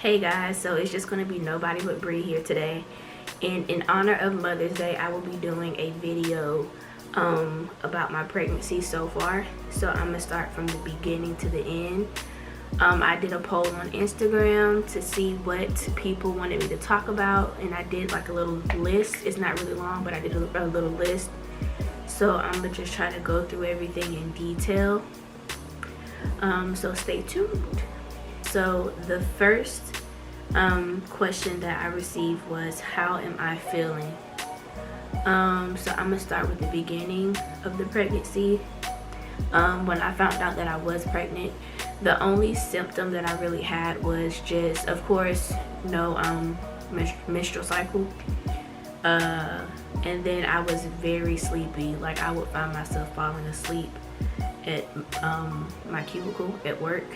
Hey guys, so it's just going to be Nobody But Bree here today, and in honor of Mother's Day I will be doing a video about my pregnancy so far. So I'm gonna start from the beginning to the end. I did a poll on Instagram to see what people wanted me to talk about, and I did like a little list. It's not really long, but I did a little list, so I'm gonna just try to go through everything in detail. So stay tuned. So the first question that I received was, how am I feeling? So I'm gonna start with the beginning of the pregnancy. When I found out that I was pregnant, the only symptom that I really had was just, of course, no menstrual cycle, and then I was very sleepy. Like, I would find myself falling asleep at my cubicle at work,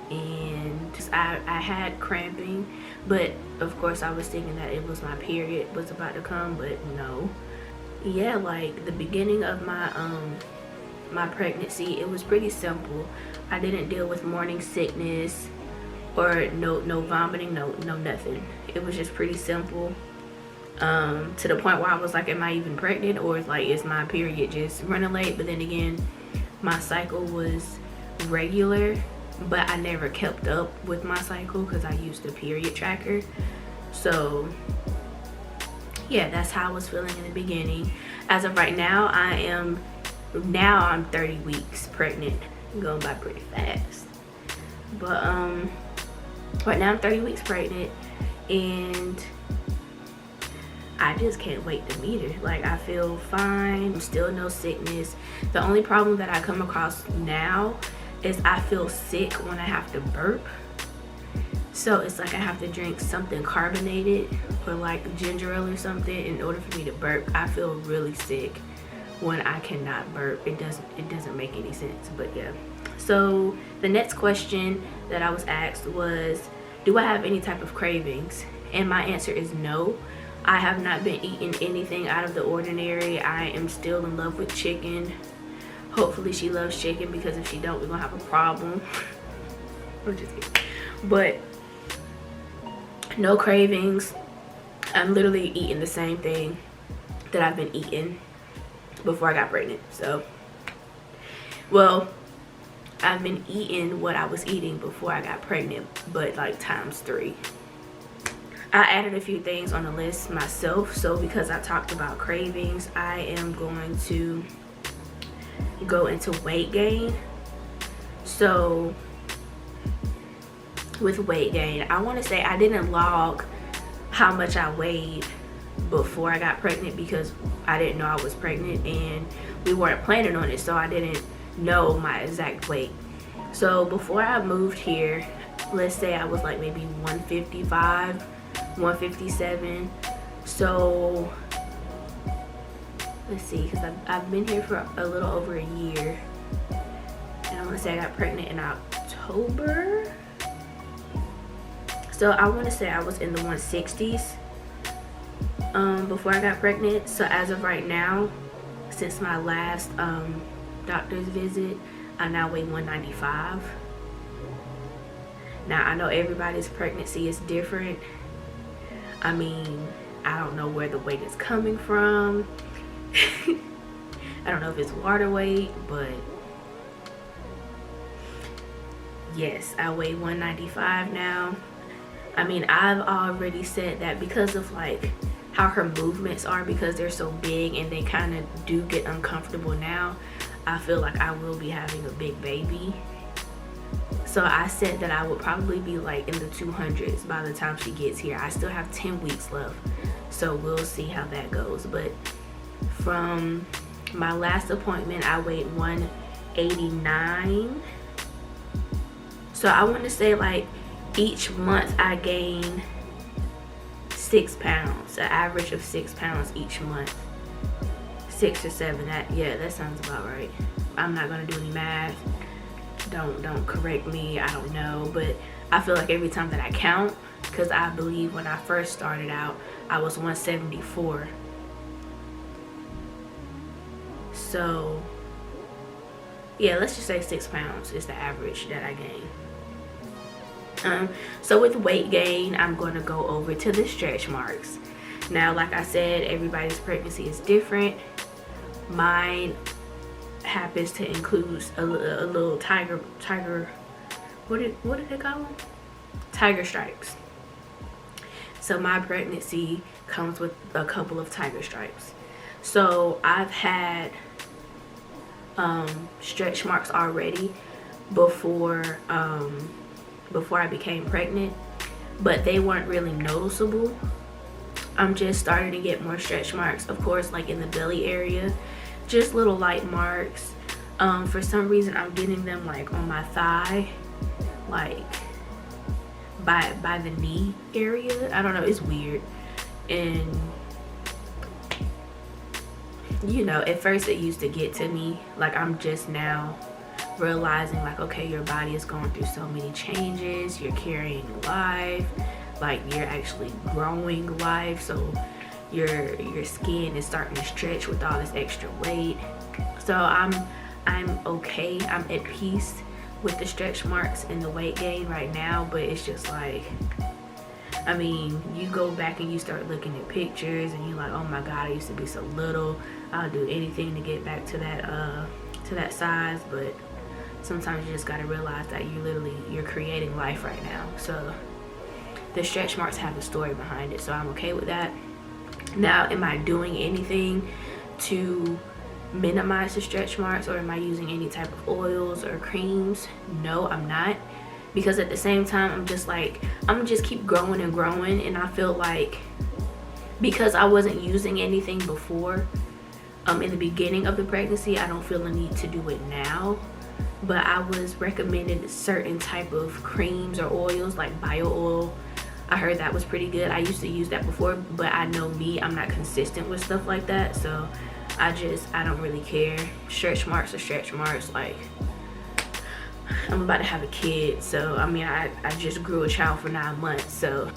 and I had cramping, but of course I was thinking that it was my period was about to come, but no. Yeah, like the beginning of my my pregnancy, it was pretty simple. I didn't deal with morning sickness or no vomiting, no nothing. It was just pretty simple, to the point where I was like, am I even pregnant, or like, is my period just running late? But then again, my cycle was regular, but I never kept up with my cycle because I used a period tracker. So yeah, that's how I was feeling in the beginning. As of right now, I'm 30 weeks pregnant. I'm going by pretty fast, but right now I'm 30 weeks pregnant, and I just can't wait to meet her. Like, I feel fine, still no sickness. The only problem that I come across now is I feel sick when I have to burp. So it's like I have to drink something carbonated or like ginger ale or something in order for me to burp. I feel really sick when I cannot burp. It doesn't make any sense, but yeah. So the next question that I was asked was, do I have any type of cravings? And my answer is no. I have not been eating anything out of the ordinary. I am still in love with chicken. Hopefully she loves chicken, because if she don't, we're gonna have a problem. I'm just kidding. But no cravings. I'm literally eating the same thing that I've been eating before I got pregnant. So, well, I've been eating what I was eating before I got pregnant, but like ×3. I added a few things on the list myself. So because I talked about cravings, I am going to go into weight gain. So with weight gain, I want to say I didn't log how much I weighed before I got pregnant, because I didn't know I was pregnant and we weren't planning on it, so I didn't know my exact weight. So before I moved here, let's say I was like maybe 155, 157. So let's see, because I've been here for a little over a year, and I want to say I got pregnant in October. So I want to say I was in the 160s before I got pregnant. So as of right now, since my last doctor's visit, I now weigh 195. Now I know everybody's pregnancy is different. I mean, I don't know where the weight is coming from. I don't know if it's water weight, but yes, I weigh 195 now. I mean, I've already said that because of like how her movements are, because they're so big and they kind of do get uncomfortable now, I feel like I will be having a big baby. So I said that I would probably be like in the 200s by the time she gets here. I still have 10 weeks left, so we'll see how that goes. But from my last appointment, I weighed 189. So I want to say like each month I gain 6 pounds, an average of 6 pounds each month. 6 or 7, that sounds about right. I'm not gonna do any math. Don't correct me, I don't know, but I feel like every time that I count, because I believe when I first started out I was 174. So yeah, let's just say 6 pounds is the average that I gain. So with weight gain, I'm going to go over to the stretch marks. Now, like I said, everybody's pregnancy is different. Mine happens to include a little tiger, what did they call them? Tiger stripes. So my pregnancy comes with a couple of tiger stripes. So I've had stretch marks already before I became pregnant, but they weren't really noticeable. I'm just starting to get more stretch marks, of course, like in the belly area, just little light marks. For some reason I'm getting them like on my thigh, like by the knee area. I don't know, it's weird. And you know, at first it used to get to me. Like, I'm just now realizing, like, okay, your body is going through so many changes, you're carrying life, like you're actually growing life, so your skin is starting to stretch with all this extra weight. So I'm okay, I'm at peace with the stretch marks and the weight gain right now. But it's just like, I mean, you go back and you start looking at pictures and you're like, oh my god, I used to be so little, I'll do anything to get back to that size. But sometimes you just got to realize that you're creating life right now. So the stretch marks have a story behind it, so I'm okay with that. Now, am I doing anything to minimize the stretch marks, or am I using any type of oils or creams? No, I'm not, because at the same time I'm just like, I'm gonna just keep growing and growing. And I feel like, because I wasn't using anything before in the beginning of the pregnancy, I don't feel the need to do it now. But I was recommended certain type of creams or oils, like bio oil. I heard that was pretty good. I used to use that before, but I know me, I'm not consistent with stuff like that. So I don't really care. Stretch marks are stretch marks. Like, I'm about to have a kid, so I mean, I just grew a child for 9 months. So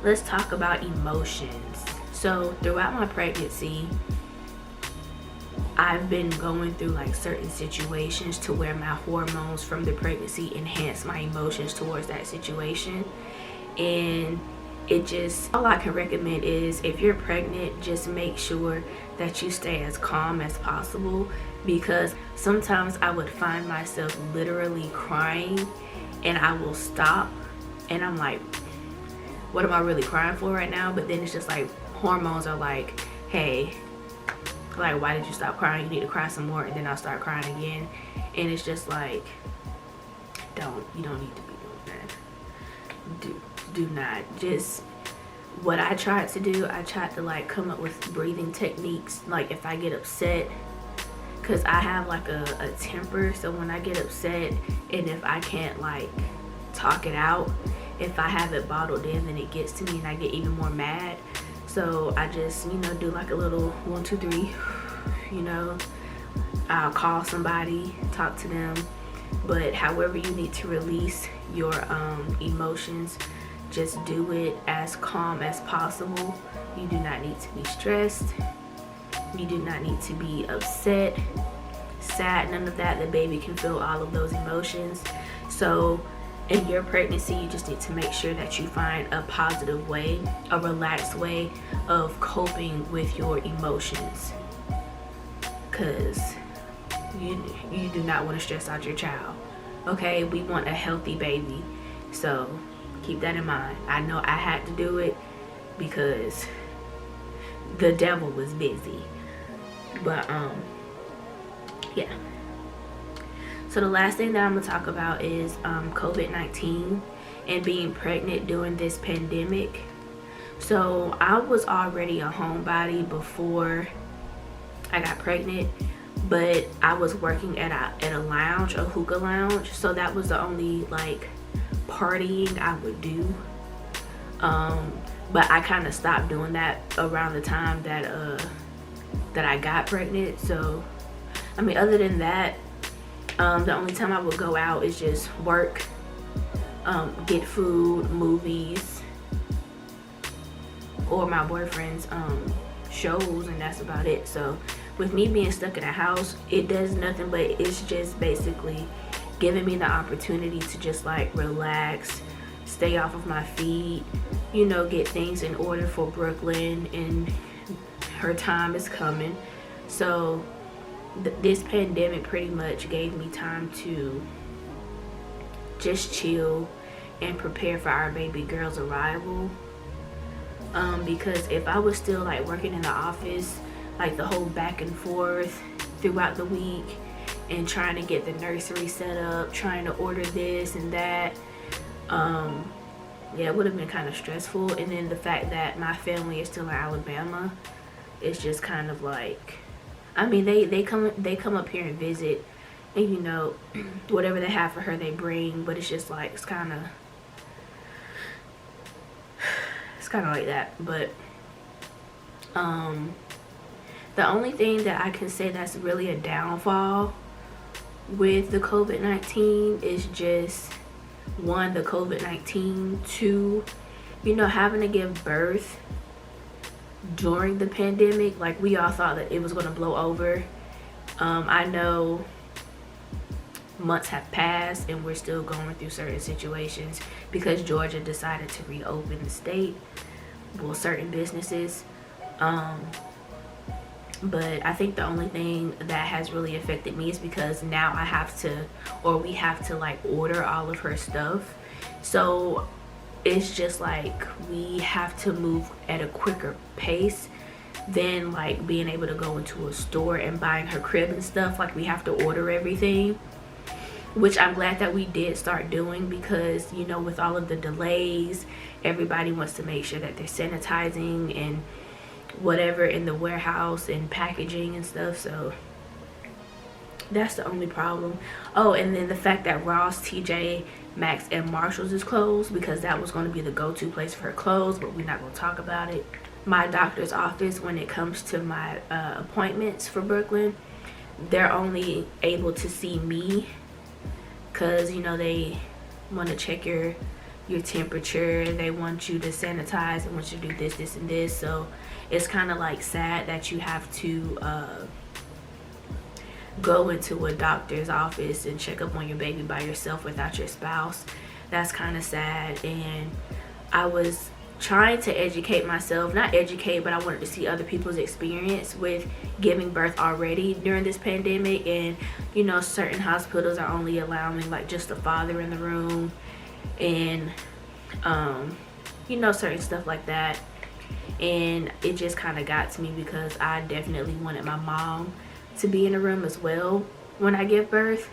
let's talk about emotions. So throughout my pregnancy, I've been going through like certain situations to where my hormones from the pregnancy enhance my emotions towards that situation. And it just, all I can recommend is, if you're pregnant, just make sure that you stay as calm as possible, because sometimes I would find myself literally crying and I will stop and I'm like, what am I really crying for right now? But then it's just like, hormones are like, hey, like, why did you stop crying? You need to cry some more. And then I'll start crying again. And it's just like, you don't need to be doing that. Do not. Just, what I tried to do, I tried to like come up with breathing techniques. Like, if I get upset, because I have like a temper, so when I get upset and if I can't like talk it out, if I have it bottled in, then it gets to me and I get even more mad. So I just, you know, do like a little 1, 2, 3, you know, I'll call somebody, talk to them. But however you need to release your emotions, just do it as calm as possible. You do not need to be stressed. You do not need to be upset, sad, none of that. The baby can feel all of those emotions. So in your pregnancy, you just need to make sure that you find a positive way, a relaxed way of coping with your emotions, because you do not want to stress out your child. Okay, we want a healthy baby, so keep that in mind. I know I had to do it because the devil was busy. But yeah. So the last thing that I'm gonna talk about is COVID-19 and being pregnant during this pandemic. So I was already a homebody before I got pregnant, but I was working at a lounge, a hookah lounge. So that was the only like partying I would do. But I kind of stopped doing that around the time that I got pregnant. So I mean, other than that, the only time I would go out is just work, get food, movies, or my boyfriend's shows, and that's about it. So with me being stuck in a house, it does nothing but it's just basically giving me the opportunity to just like relax, stay off of my feet, you know, get things in order for Brooklyn, and her time is coming. So this pandemic pretty much gave me time to just chill and prepare for our baby girl's arrival. Because if I was still like working in the office, like the whole back and forth throughout the week and trying to get the nursery set up, trying to order this and that, yeah, it would have been kind of stressful. And then the fact that my family is still in Alabama, it's just kind of like, I mean, they come up here and visit, and you know, whatever they have for her they bring, but it's just like, it's kind of like that. But the only thing that I can say that's really a downfall with the COVID-19 is just, one, the COVID-19, two, you know, having to give birth during the pandemic. Like, we all thought that it was going to blow over. I know months have passed and we're still going through certain situations because Georgia decided to reopen the state, well, certain businesses. But I think the only thing that has really affected me is because now I have to, or we have to like order all of her stuff. So it's just like we have to move at a quicker pace than like being able to go into a store and buying her crib and stuff. Like, we have to order everything, which I'm glad that we did start doing, because, you know, with all of the delays, everybody wants to make sure that they're sanitizing and whatever in the warehouse and packaging and stuff. So that's the only problem. Oh, and then the fact that Ross, TJ Maxx, and Marshalls is closed, because that was going to be the go-to place for her clothes, but we're not going to talk about it. My doctor's office, when it comes to my appointments for Brooklyn, they're only able to see me because, you know, they want to check your temperature, they want you to sanitize, and want you to do this and this. So it's kind of like sad that you have to go into a doctor's office and check up on your baby by yourself without your spouse. That's kind of sad. And I was trying to educate myself, not educate, but I wanted to see other people's experience with giving birth already during this pandemic. And, you know, certain hospitals are only allowing like just the father in the room, and you know, certain stuff like that. And it just kind of got to me because I definitely wanted my mom to be in the room as well when I give birth,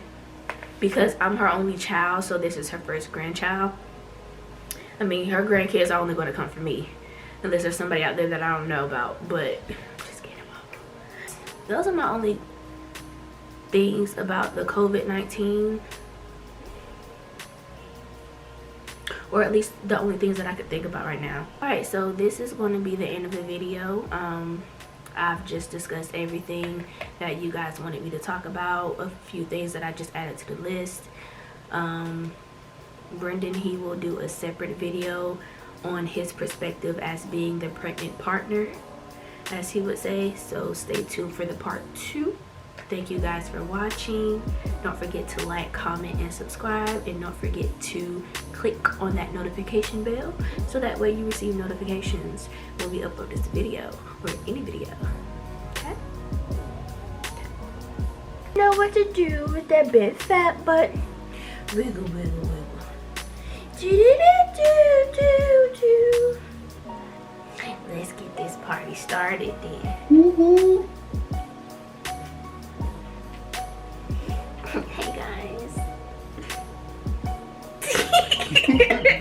because I'm her only child, so this is her first grandchild. I mean, her grandkids are only going to come from me, unless there's somebody out there that I don't know about. But just kidding. Those are my only things about the COVID-19, or at least the only things that I could think about right now. Alright, so this is going to be the end of the video. I've just discussed everything that you guys wanted me to talk about, a few things that I just added to the list. Brendan, he will do a separate video on his perspective as being the pregnant partner, as he would say. So stay tuned for the part 2. Thank you guys for watching. Don't forget to like, comment, and subscribe, and don't forget to click on that notification bell so that way you receive notifications when we upload this video or any video. Okay? Know what to do with that big fat butt. Wiggle, wiggle, wiggle. Do do do do do. Let's get this party started then.